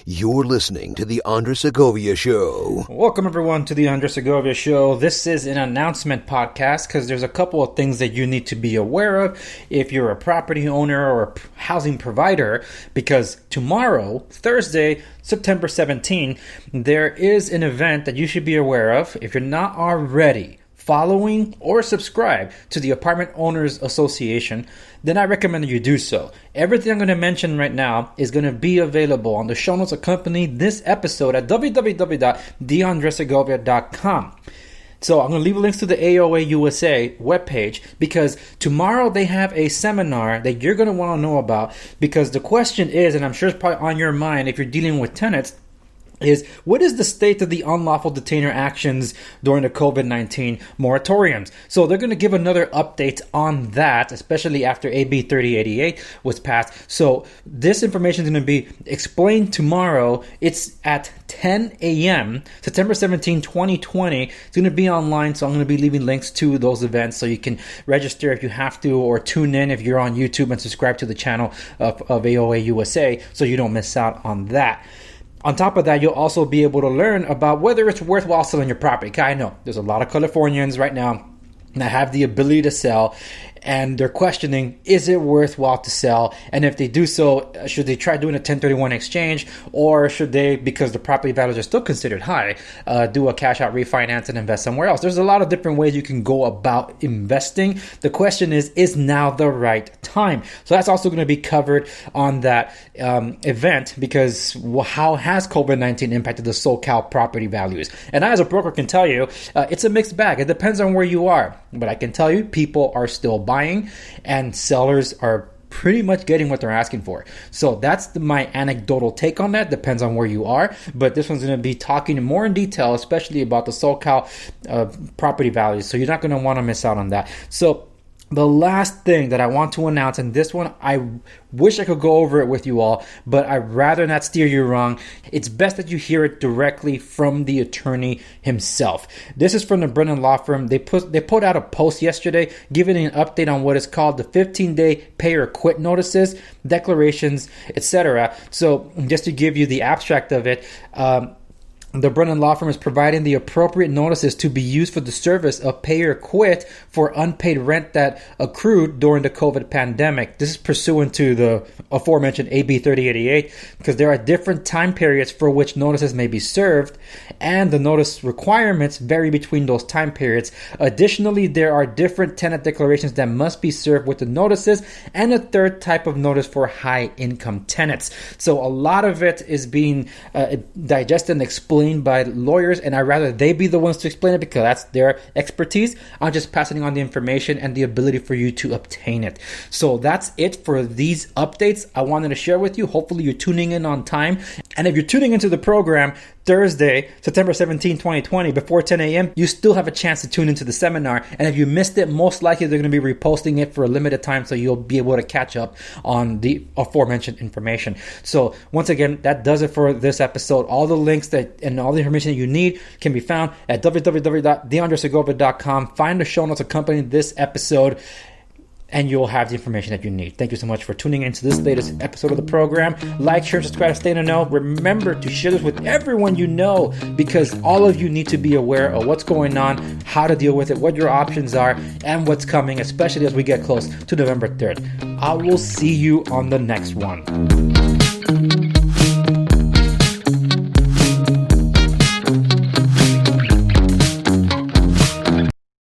You're listening to The Andre Segovia Show. Welcome, everyone, to The Andre Segovia Show. This is an announcement podcast because there's a couple of things that you need to be aware of if you're a property owner or a housing provider, because tomorrow, Thursday, September 17, there is an event that you should be aware of if you're not already following or subscribe to the Apartment Owners Association, then I recommend that you do so. Everything I'm going to mention right now is going to be available on the show notes accompanying this episode at www.deandresegovia.com. So I'm going to leave links to the AOA USA webpage because tomorrow they have a seminar that you're going to want to know about, because the question is, and I'm sure it's probably on your mind if you're dealing with tenants, is what is the state of the unlawful detainer actions during the COVID-19 moratoriums? So they're going to give another update on that, especially after AB 3088 was passed. So this information is going to be explained tomorrow. It's at 10 a.m., September 17, 2020. It's going to be online, so I'm going to be leaving links to those events so you can register if you have to, or tune in if you're on YouTube and subscribe to the channel of AOA USA so you don't miss out on that. On top of that, you'll also be able to learn about whether it's worthwhile selling your property. I know there's a lot of Californians right now that have the ability to sell, and they're questioning, is it worthwhile to sell? And if they do so, should they try doing a 1031 exchange, or should they, because the property values are still considered high, do a cash out refinance and invest somewhere else? There's a lot of different ways you can go about investing. The question is now the right time? So that's also going to be covered on that event, because how has COVID-19 impacted the SoCal property values? And I, as a broker, can tell you it's a mixed bag. It depends on where you are. But I can tell you people are still buying and sellers are pretty much getting what they're asking for. So that's my anecdotal take on that. Depends on where you are. But this one's going to be talking more in detail, especially about the SoCal property values. So you're not going to want to miss out on that. So the last thing that I want to announce, and this one I wish I could go over it with you all, but I'd rather not steer you wrong. It's best that you hear it directly from the attorney himself. This is from the Brennan Law Firm. They put out a post yesterday giving an update on what is called the 15-day pay or quit notices, declarations, etc. So just to give you the abstract of it, the Brennan Law Firm is providing the appropriate notices to be used for the service of pay or quit for unpaid rent that accrued during the COVID pandemic. This is pursuant to the aforementioned AB 3088, because there are different time periods for which notices may be served, and the notice requirements vary between those time periods. Additionally, there are different tenant declarations that must be served with the notices, and a third type of notice for high-income tenants. So a lot of it is being digested and explained by lawyers, and I'd rather they be the ones to explain it because that's their expertise. I'm just passing on the information and the ability for you to obtain it. So that's it for these updates I wanted to share with you. Hopefully you're tuning in on time. And if you're tuning into the program Thursday, September 17, 2020, before 10 a.m., you still have a chance to tune into the seminar. And if you missed it, most likely they're going to be reposting it for a limited time, so you'll be able to catch up on the aforementioned information. So once again, that does it for this episode. All the links and all the information that you need can be found at www.deandresegovia.com. Find the show notes accompanying this episode, and you'll have the information that you need. Thank you so much for tuning into this latest episode of the program. Like, share, and subscribe to stay in the know. Remember to share this with everyone you know, because all of you need to be aware of what's going on, how to deal with it, what your options are, and what's coming, especially as we get close to November 3rd. I will see you on the next one.